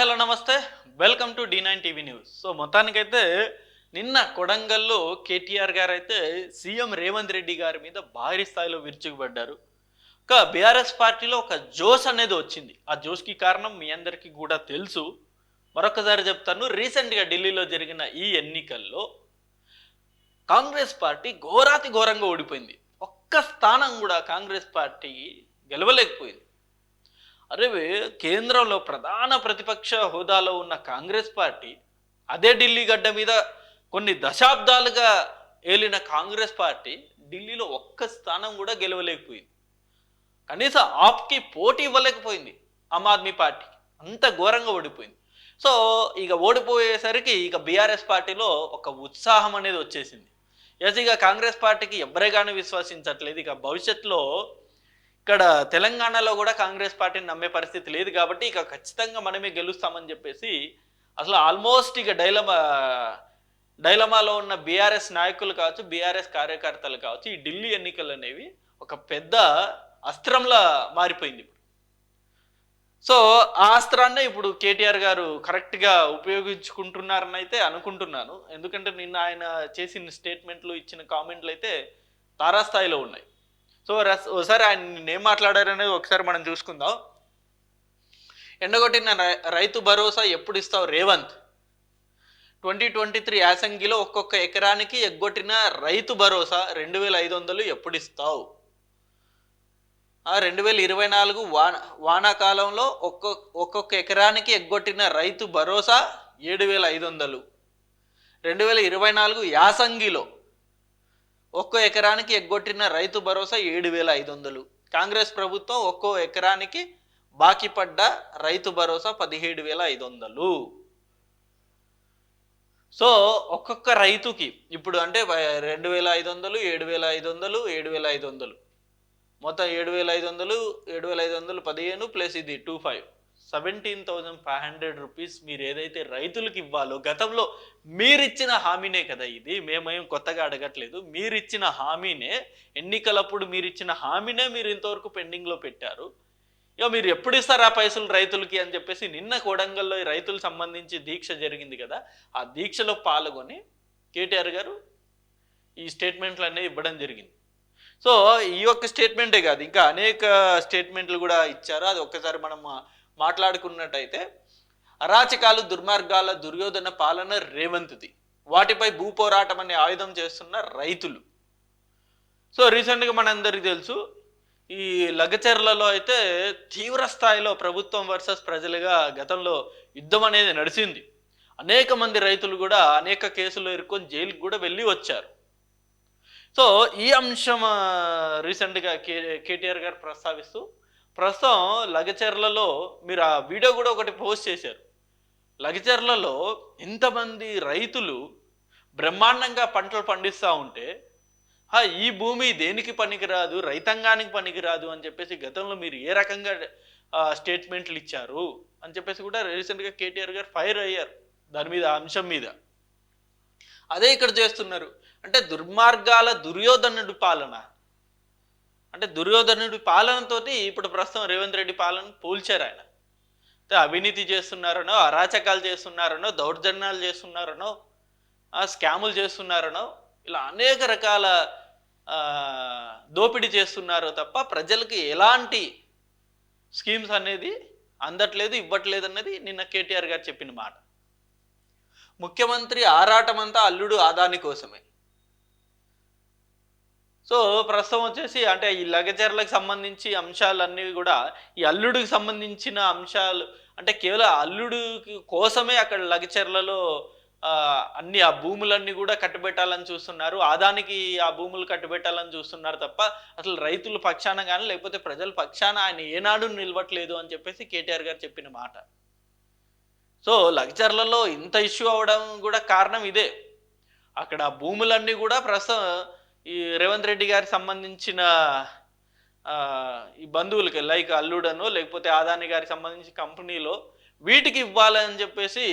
Hello నమస్తే. Welcome to D9 TV news. మొత్తానికైతే నిన్న కొడంగల్‌లో కేటీఆర్ గారైతే సీఎం రేవంత్ రెడ్డి గారి మీద భారీ స్థాయిలో విరుచుకుపడ్డారు. బీఆర్ఎస్ పార్టీలో ఒక జోష్ అనేది వచ్చింది. ఆ జోష్‌కి కారణం మీ అందరికీ కూడా తెలుసు. మరొకసారి చెప్తాను. రీసెంట్‌గా ఢిల్లీలో జరిగిన ఈ ఎన్నికల్లో కాంగ్రెస్ పార్టీ ఘోరాతి ఘోరంగా ఓడిపోయింది. ఒక్క స్థానం కూడా కాంగ్రెస్ పార్టీ గెలవలేకపోయింది. కేంద్రంలో ప్రధాన ప్రతిపక్ష హోదాలో ఉన్న కాంగ్రెస్ పార్టీ, అదే ఢిల్లీ గడ్డ మీద కొన్ని దశాబ్దాలుగా ఏలిన కాంగ్రెస్ పార్టీ ఢిల్లీలో ఒక్క స్థానం కూడా గెలవలేకపోయింది. కనీసం ఆప్కి పోటీ ఇవ్వలేకపోయింది ఆమ్ ఆద్మీ పార్టీ. అంత ఘోరంగా ఓడిపోయింది. ఇక ఓడిపోయేసరికి ఇక బీఆర్ఎస్ పార్టీలో ఒక ఉత్సాహం అనేది వచ్చేసింది. ఇక కాంగ్రెస్ పార్టీకి ఎవరే కానీ విశ్వసించట్లేదు. ఇక భవిష్యత్తులో ఇక్కడ తెలంగాణలో కూడా కాంగ్రెస్ పార్టీని నమ్మే పరిస్థితి లేదు కాబట్టి ఇక ఖచ్చితంగా మనమే గెలుస్తామని చెప్పేసి అసలు ఆల్మోస్ట్ ఇక డైలమాలో ఉన్న బీఆర్ఎస్ నాయకులు కావచ్చు, బీఆర్ఎస్ కార్యకర్తలు కావచ్చు, ఈ ఢిల్లీ ఎన్నికలు అనేవి ఒక పెద్ద అస్త్రంలా మారిపోయింది. ఆ అస్త్రాన్నే ఇప్పుడు కేటీఆర్ గారు కరెక్ట్గా ఉపయోగించుకుంటున్నారని అయితే అనుకుంటున్నాను. ఎందుకంటే నిన్న ఆయన చేసిన స్టేట్మెంట్లు, ఇచ్చిన కామెంట్లు అయితే తారాస్థాయిలో ఉన్నాయి. ఒకసారి ఆయన ఏం మాట్లాడారనేది ఒకసారి మనం చూసుకుందాం. ఎండగొట్టిన రైతు భరోసా ఎప్పుడు ఇస్తావు రేవంత్? 2023 యాసంగిలో ఒక్కొక్క ఎకరానికి ఎగ్గొట్టిన రైతు భరోసా 2500 ఎప్పుడు ఇస్తావు? 2024 వానాకాలంలో ఒక్కొక్క ఎకరానికి ఎగ్గొట్టిన రైతు భరోసా 7500. 2024 యాసంగిలో ఒక్కో ఎకరానికి ఎగ్గొట్టిన రైతు భరోసా 7500. కాంగ్రెస్ ప్రభుత్వం ఒక్కో ఎకరానికి బాకీ పడ్డ రైతు భరోసా 17500. ఒక్కొక్క రైతుకి ఇప్పుడు అంటే 2500, 7500, 7500 మొత్తం 7500, 7500 15 ప్లస్ ఇది 25 17,500 రూపీస్ మీరు ఏదైతే రైతులకు ఇవ్వాలో గతంలో మీరిచ్చిన హామీనే కదా ఇది. మేమేం కొత్తగా అడగట్లేదు. మీరిచ్చిన హామీనే, ఎన్నికలప్పుడు మీరిచ్చిన హామీనే మీరు ఇంతవరకు పెండింగ్లో పెట్టారు. ఇక మీరు ఎప్పుడు ఇస్తారు ఆ పైసలు రైతులకి అని చెప్పేసి నిన్న కొడంగల్లో రైతులకు సంబంధించి దీక్ష జరిగింది కదా, ఆ దీక్షలో పాల్గొని కేటీఆర్ గారు ఈ స్టేట్మెంట్లు అనేవి ఇవ్వడం జరిగింది. ఈ ఒక్క స్టేట్మెంటే కాదు, ఇంకా అనేక స్టేట్మెంట్లు కూడా ఇచ్చారు. అది ఒక్కసారి మనం మాట్లాడుకున్నట్టయితే, అరాచకాలు, దుర్మార్గాల దుర్యోధన పాలన రేవంత్ది, వాటిపై భూపోరాటం అనే ఆయుధం చేస్తున్న రైతులు. రీసెంట్గా మనందరికీ తెలుసు, ఈ లగచర్లలో అయితే తీవ్ర స్థాయిలో ప్రభుత్వం వర్సెస్ ప్రజలుగా గతంలో యుద్ధం అనేది నడిచింది. అనేక మంది రైతులు కూడా అనేక కేసులు ఇరుక్కొని జైలుకి కూడా వెళ్ళి వచ్చారు. ఈ అంశం రీసెంట్గా కేటీఆర్ గారు ప్రస్తావిస్తూ, ప్రస్తుతం లగచర్లలో మీరు ఆ వీడియో కూడా ఒకటి పోస్ట్ చేశారు. లగచర్లలో ఇంతమంది రైతులు బ్రహ్మాండంగా పంటలు పండిస్తూ ఉంటే ఈ భూమి దేనికి పనికిరాదు, రైతాంగానికి పనికిరాదు అని చెప్పేసి గతంలో మీరు ఏ రకంగా స్టేట్మెంట్లు ఇచ్చారు అని చెప్పేసి కూడా రీసెంట్గా కేటీఆర్ గారు ఫైర్ అయ్యారు దాని మీద, అంశం మీద. అదే ఇక్కడ చేస్తున్నారు. అంటే దుర్మార్గాల దుర్యోధనుడి పాలన, అంటే దుర్యోధనుడి పాలనతోటి ఇప్పుడు ప్రస్తుతం రేవంత్ రెడ్డి పాలన పోల్చారు ఆయన. అవినీతి చేస్తున్నారనో, అరాచకాలు చేస్తున్నారనో, దౌర్జన్యాలు చేస్తున్నారనో, స్కాములు చేస్తున్నారనో, ఇలా అనేక రకాల దోపిడీ చేస్తున్నారో తప్ప ప్రజలకి ఎలాంటి స్కీమ్స్ అనేది అందట్లేదు, ఇవ్వట్లేదు అన్నది నిన్న కేటీఆర్ గారు చెప్పిన మాట. ముఖ్యమంత్రి ఆరాటమంతా అల్లుడు ఆదాని కోసమే. ప్రస్తుతం వచ్చేసి అంటే ఈ లగచర్లకు సంబంధించి అంశాలన్నీ కూడా ఈ అల్లుడికి సంబంధించిన అంశాలు, అంటే కేవలం అల్లుడు కోసమే అక్కడ లగచర్లలో అన్ని ఆ భూములన్నీ కూడా కట్టుబెట్టాలని చూస్తున్నారు, ఆదానికి ఆ భూములు కట్టుబెట్టాలని చూస్తున్నారు తప్ప అసలు రైతుల పక్షాన కానీ లేకపోతే ప్రజల పక్షాన ఆయన ఏనాడు నిలవట్లేదు అని చెప్పేసి కేటీఆర్ గారు చెప్పిన మాట. లగచర్లలో ఇంత ఇష్యూ అవడం కూడా కారణం ఇదే. అక్కడ భూములన్నీ కూడా ప్రస్తుతం ఈ రేవంత్ రెడ్డి గారికి సంబంధించిన ఈ బంధువులకి, లైక్ అల్లుడనో లేకపోతే ఆదాని గారికి సంబంధించిన కంపెనీలో వీటికి ఇవ్వాలని చెప్పేసి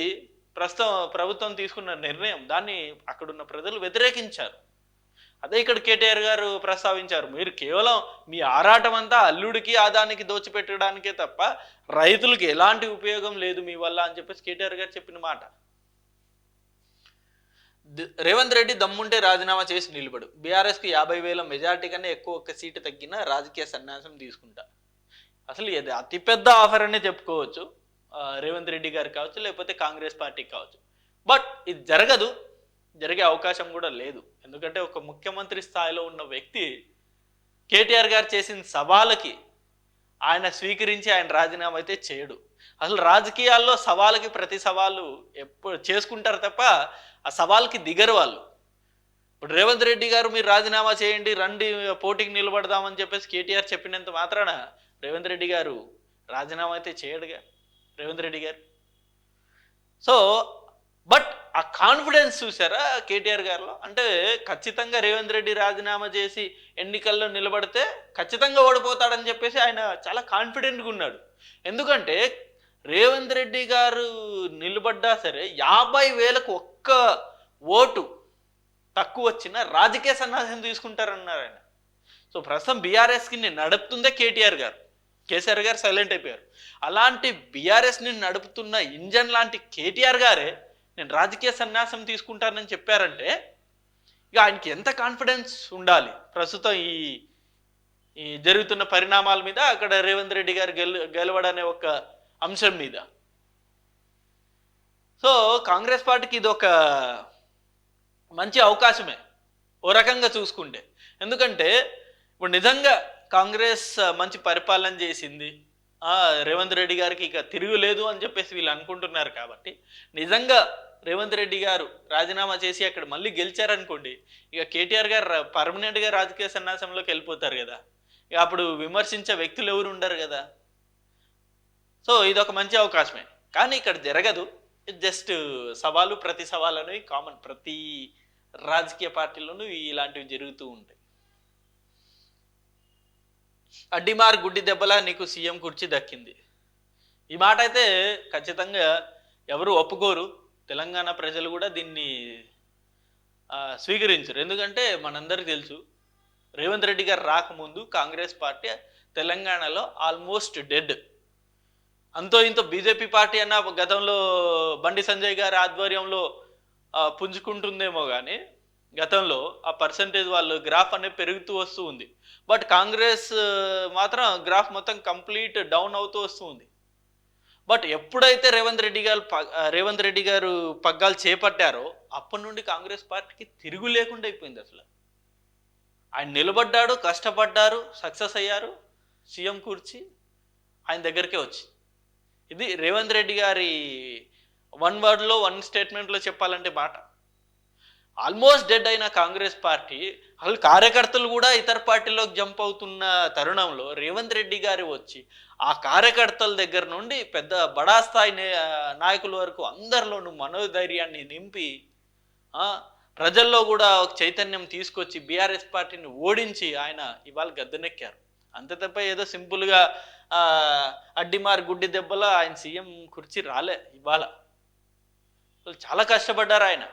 ప్రస్తుతం ప్రభుత్వం తీసుకున్న నిర్ణయం, దాన్ని అక్కడున్న ప్రజలు వ్యతిరేకించారు. అదే ఇక్కడ కేటీఆర్ గారు ప్రస్తావించారు. మీరు కేవలం మీ ఆరాటం అంతా అల్లుడికి ఆదానికి దోచిపెట్టడానికే తప్ప రైతులకి ఎలాంటి ఉపయోగం లేదు మీ వల్ల అని చెప్పేసి కేటీఆర్ గారు చెప్పిన మాట. రేవంత్ రెడ్డి దమ్ముంటే రాజీనామా చేసి నిలబడు, బీఆర్ఎస్కి 50,000 మెజార్టీ కన్నా ఎక్కువ ఒక్క సీటు తగ్గిన రాజకీయ సన్యాసం తీసుకుంటా. అసలు ఇది అతిపెద్ద ఆఫర్ అనే చెప్పుకోవచ్చు రేవంత్ రెడ్డి గారు కావచ్చు, లేకపోతే కాంగ్రెస్ పార్టీకి కావచ్చు. బట్ ఇది జరగదు, జరిగే అవకాశం కూడా లేదు. ఎందుకంటే ఒక ముఖ్యమంత్రి స్థాయిలో ఉన్న వ్యక్తి కేటీఆర్ గారు చేసిన సవాలుకి ఆయన స్వీకరించి ఆయన రాజీనామా అయితే చేయడు. అసలు రాజకీయాల్లో సవాలుకి ప్రతి సవాలు ఎప్పుడు చేసుకుంటారు తప్ప ఆ సవాల్కి దిగరు వాళ్ళు. ఇప్పుడు రేవంత్ రెడ్డి గారు మీరు రాజీనామా చేయండి, రండి పోటీకి నిలబడదామని చెప్పేసి కేటీఆర్ చెప్పినంత మాత్రాన రేవంత్ రెడ్డి గారు రాజీనామా అయితే చేయడుగా రేవంత్ రెడ్డి గారు. సో బట్ ఆ కాన్ఫిడెన్స్ చూసారా కేటీఆర్ గారిలో? అంటే ఖచ్చితంగా రేవంత్ రెడ్డి రాజీనామా చేసి ఎన్నికల్లో నిలబడితే ఖచ్చితంగా ఓడిపోతాడని చెప్పేసి ఆయన చాలా కాన్ఫిడెంట్గా ఉన్నాడు. ఎందుకంటే రేవంత్ రెడ్డి గారు నిలబడ్డా సరే 50,000కు ఒక్క ఓటు తక్కువ వచ్చిన రాజకీయ సన్యాసం తీసుకుంటారన్నారు ఆయన. సో ప్రస్తుతం బీఆర్ఎస్కి నడుపుతుందే కేటీఆర్ గారు, కేసీఆర్ గారు సైలెంట్ అయిపోయారు. అలాంటి బీఆర్ఎస్ని నడుపుతున్న ఇంజన్ లాంటి కేటీఆర్ గారే నేను రాజకీయ సన్యాసం తీసుకుంటానని చెప్పారంటే ఇక ఆయనకి ఎంత కాన్ఫిడెన్స్ ఉండాలి ప్రస్తుతం ఈ జరుగుతున్న పరిణామాల మీద, అక్కడ రేవంత్ రెడ్డి గారు గెలవడనే ఒక అంశం మీద. సో కాంగ్రెస్ పార్టీకి ఇది ఒక మంచి అవకాశమే ఓ రకంగా చూసుకుంటే. ఎందుకంటే ఇప్పుడు నిజంగా కాంగ్రెస్ మంచి పరిపాలన చేసింది, రేవంత్ రెడ్డి గారికి ఇక తిరుగులేదు అని చెప్పేసి వీళ్ళు అనుకుంటున్నారు. కాబట్టి నిజంగా రేవంత్ రెడ్డి గారు రాజీనామా చేసి అక్కడ మళ్ళీ గెలిచారనుకోండి, ఇక కేటీఆర్ గారు పర్మనెంట్గా రాజకీయ సన్యాసంలోకి వెళ్ళిపోతారు కదా, ఇక అప్పుడు విమర్శించే వ్యక్తులు ఎవరు ఉండరు కదా. సో ఇది ఒక మంచి అవకాశమే. కానీ ఇక్కడ జరగదు, జస్ట్ సవాలు ప్రతి సవాలు అనేవి కామన్, ప్రతి రాజకీయ పార్టీలోనూ ఇలాంటివి జరుగుతూ ఉంటాయి. అడ్డిమార్ గుడ్డి దెబ్బలా నీకు సీఎం కుర్చీ దక్కింది. ఈ మాట అయితే ఖచ్చితంగా ఎవరు ఒప్పుకోరు, తెలంగాణ ప్రజలు కూడా దీన్ని స్వీకరించరు. ఎందుకంటే మనందరికీ తెలుసు రేవంత్ రెడ్డి గారు రాకముందు కాంగ్రెస్ పార్టీ తెలంగాణలో ఆల్మోస్ట్ డెడ్. అంతో ఇంతో బీజేపీ పార్టీ అన్న గతంలో బండి సంజయ్ గారి ఆధ్వర్యంలో పుంజుకుంటుందేమో కానీ గతంలో ఆ పర్సంటేజ్ వాళ్ళు గ్రాఫ్ అనేది పెరుగుతూ వస్తూ ఉంది. బట్ కాంగ్రెస్ మాత్రం గ్రాఫ్ మొత్తం కంప్లీట్ డౌన్ అవుతూ వస్తూ ఉంది. బట్ ఎప్పుడైతే రేవంత్ రెడ్డి గారు పగ్గాలు చేపట్టారో అప్పటి నుండి కాంగ్రెస్ పార్టీకి తిరుగు లేకుండా అయిపోయింది. అసలు ఆయన నిలబడ్డాడు, కష్టపడ్డారు, సక్సెస్ అయ్యారు, సీఎం కుర్చీ ఆయన దగ్గరికే వచ్చి. ఇది రేవంత్ రెడ్డి గారి వన్ వర్డ్లో వన్ స్టేట్మెంట్లో చెప్పాలంటే మాట. ఆల్మోస్ట్ డెడ్ అయిన కాంగ్రెస్ పార్టీ అసలు కార్యకర్తలు కూడా ఇతర పార్టీలోకి జంప్ అవుతున్న తరుణంలో రేవంత్ రెడ్డి గారు వచ్చి ఆ కార్యకర్తల దగ్గర నుండి పెద్ద బడా స్థాయి నాయకుల వరకు అందరిలోనూ మనోధైర్యాన్ని నింపి ప్రజల్లో కూడా ఒక చైతన్యం తీసుకొచ్చి బీఆర్ఎస్ పార్టీని ఓడించి ఆయన ఇవాళ గద్దెనెక్కారు. అంతే తప్ప ఏదో సింపుల్గా అడ్డిమార్ గుడ్డి దెబ్బలో ఆయన సీఎం కుర్చీ రాలే. ఇవాళ చాలా కష్టపడ్డారు ఆయన.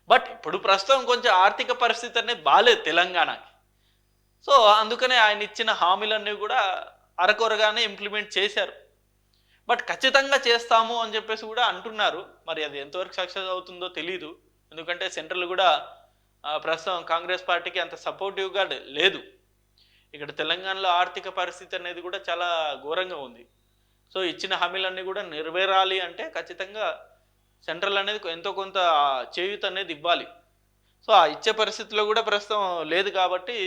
బట్ ఇప్పుడు ప్రస్తుతం కొంచెం ఆర్థిక పరిస్థితి అనేది బాగాలేదు తెలంగాణకి. సో అందుకనే ఆయన ఇచ్చిన హామీలన్నీ కూడా అరకొరగానే ఇంప్లిమెంట్ చేశారు. బట్ ఖచ్చితంగా చేస్తాము అని చెప్పేసి కూడా అంటున్నారు. మరి అది ఎంతవరకు సక్సెస్ అవుతుందో తెలీదు. ఎందుకంటే సెంట్రల్ కూడా ప్రస్తుతం కాంగ్రెస్ పార్టీకి అంత సపోర్టివ్గా లేదు. ఇక్కడ తెలంగాణలో ఆర్థిక పరిస్థితి అనేది కూడా చాలా ఘోరంగా ఉంది. సో ఇచ్చిన హామీలన్నీ కూడా నెరవేరాలి అంటే ఖచ్చితంగా సెంట్రల్ అనేది ఎంతో కొంత చేయూత అనేది ఇవ్వాలి. సో ఆ ఇచ్చే పరిస్థితిలో కూడా ప్రస్తుతం లేదు. కాబట్టి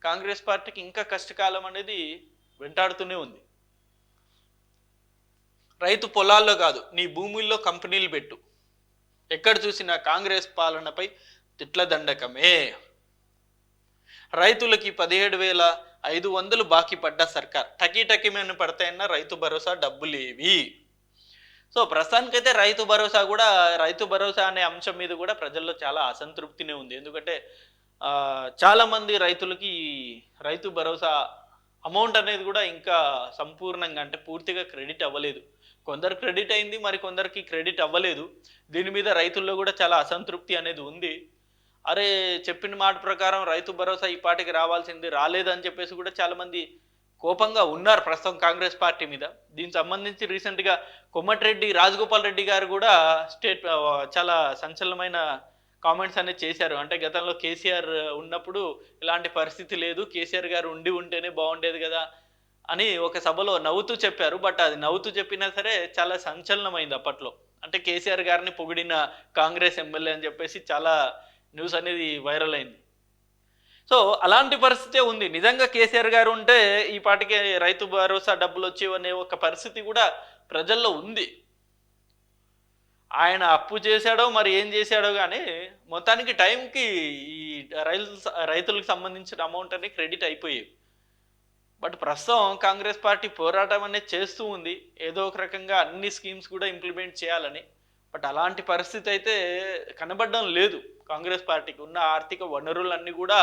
కాంగ్రెస్ పార్టీకి ఇంకా కష్టకాలం అనేది వెంటాడుతూనే ఉంది. రైతు పొలాల్లో కాదు నీ భూముల్లో కంపెనీలు పెట్టు, ఎక్కడ చూసినా కాంగ్రెస్ పాలనపై తిట్ల దండకమే. రైతులకి 17,500 బాకీ పడ్డ సర్కార్, టకీమని పడతాయన్న రైతు భరోసా డబ్బులేవి. సో ప్రస్తుతానికైతే రైతు భరోసా అనే అంశం మీద కూడా ప్రజల్లో చాలా అసంతృప్తినే ఉంది. ఎందుకంటే చాలామంది రైతులకి రైతు భరోసా అమౌంట్ అనేది కూడా ఇంకా సంపూర్ణంగా అంటే పూర్తిగా క్రెడిట్ అవ్వలేదు. కొందరు క్రెడిట్ అయింది, మరి కొందరికి క్రెడిట్ అవ్వలేదు. దీని మీద రైతుల్లో కూడా చాలా అసంతృప్తి అనేది ఉంది. అరే చెప్పిన మాట ప్రకారం రైతు భరోసా ఈ పాటికి రావాల్సింది రాలేదని చెప్పేసి కూడా చాలామంది కోపంగా ఉన్నారు ప్రస్తుతం కాంగ్రెస్ పార్టీ మీద. దీనికి సంబంధించి రీసెంట్గా కొమ్మటిరెడ్డి రాజగోపాల్ రెడ్డి గారు కూడా చాలా సంచలనమైన కామెంట్స్ అనేది చేశారు. అంటే గతంలో కేసీఆర్ ఉన్నప్పుడు ఇలాంటి పరిస్థితి లేదు, కేసీఆర్ గారు ఉండి ఉంటేనే బాగుండేది కదా అని ఒక సభలో నవ్వుతూ చెప్పారు. బట్ అది నవ్వుతూ చెప్పినా సరే చాలా సంచలనమైంది అప్పట్లో. అంటే కేసీఆర్ గారిని పొగిడిన కాంగ్రెస్ ఎమ్మెల్యే అని చెప్పేసి చాలా న్యూస్ అనేది వైరల్ అయింది. సో అలాంటి పరిస్థితే ఉంది. నిజంగా కేసీఆర్ గారు ఉంటే ఈ పాటికే రైతు భరోసా డబ్బులు వచ్చేవనే ఒక పరిస్థితి కూడా ప్రజల్లో ఉంది. ఆయన అప్పు చేశాడో మరి ఏం చేశాడో కానీ మొత్తానికి టైంకి ఈ రైతులకు సంబంధించిన అమౌంట్ అనేది క్రెడిట్ అయిపోయేవి. బట్ ప్రస్తుతం కాంగ్రెస్ పార్టీ పోరాటం అనేది చేస్తూ ఉంది, ఏదో ఒక రకంగా అన్ని స్కీమ్స్ కూడా ఇంప్లిమెంట్ చేయాలని. బట్ అలాంటి పరిస్థితి అయితే కనబడడం లేదు. కాంగ్రెస్ పార్టీకి ఉన్న ఆర్థిక వనరులన్నీ కూడా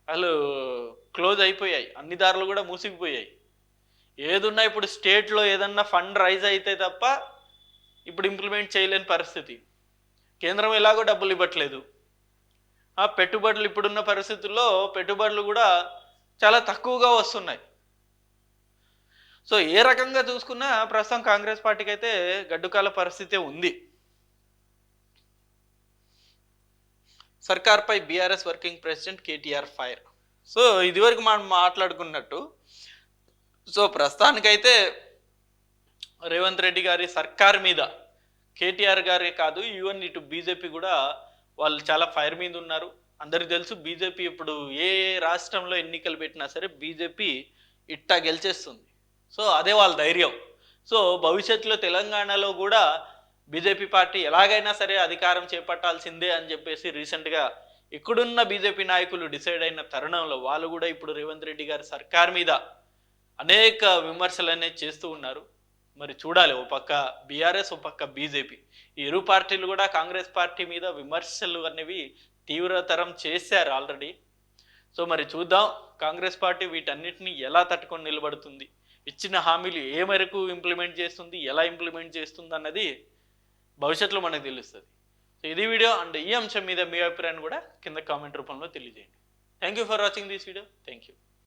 అసలు క్లోజ్ అయిపోయాయి, అన్ని దారులు కూడా మూసిపోయాయి. ఏదున్నా ఇప్పుడు స్టేట్లో ఏదన్నా ఫండ్ రైజ్ అయితే తప్ప ఇప్పుడు ఇంప్లిమెంట్ చేయలేని పరిస్థితి. కేంద్రం ఎలాగో డబ్బులు ఇవ్వట్లేదు. పెట్టుబడులు ఇప్పుడున్న పరిస్థితుల్లో పెట్టుబడులు కూడా చాలా తక్కువగా వస్తున్నాయి. సో ఏ రకంగా చూసుకున్నా ప్రస్తుతం కాంగ్రెస్ పార్టీకి అయితే గడ్డుకాల పరిస్థితే ఉంది. సర్కార్పై BRS working president KTR fire. So ఇదివరకు మనం మాట్లాడుకున్నట్టు సో ప్రస్తుతానికైతే రేవంత్ రెడ్డి గారి సర్కార్ మీద కేటీఆర్ గారే కాదు, ఈవెన్ ఇటు బీజేపీ కూడా వాళ్ళు చాలా ఫైర్ మీద ఉన్నారు. అందరికి తెలుసు బీజేపీ ఇప్పుడు ఏ రాష్ట్రంలో ఎన్నికలు పెట్టినా సరే బీజేపీ ఇట్టా గెలిచేస్తుంది. సో అదే వాళ్ళ ధైర్యం. సో భవిష్యత్తులో తెలంగాణలో కూడా బీజేపీ పార్టీ ఎలాగైనా సరే అధికారం చేపట్టాల్సిందే అని చెప్పేసి రీసెంట్గా ఇక్కడున్న బీజేపీ నాయకులు డిసైడ్ అయిన తరుణంలో వాళ్ళు కూడా ఇప్పుడు రేవంత్ రెడ్డి గారి సర్కార్ మీద అనేక విమర్శలు అనేది చేస్తూ ఉన్నారు. మరి చూడాలి, ఓ పక్క బీఆర్ఎస్, ఓ పక్క బీజేపీ, ఈ ఇరు పార్టీలు కూడా కాంగ్రెస్ పార్టీ మీద విమర్శలు అనేవి తీవ్రతరం చేశారు ఆల్రెడీ. సో మరి చూద్దాం కాంగ్రెస్ పార్టీ వీటన్నిటిని ఎలా తట్టుకొని నిలబడుతుంది, ఇచ్చిన హామీలు ఏ మేరకు ఇంప్లిమెంట్ చేస్తుంది, ఎలా ఇంప్లిమెంట్ చేస్తుంది అన్నది భవిష్యత్తులో మనకు తెలుస్తుంది. సో ఇది వీడియో. అండ్ ఈ అంశం మీద మీ అభిప్రాయాన్ని కూడా కింద కామెంట్ రూపంలో తెలియజేయండి. Thank you for watching this video. Thank you.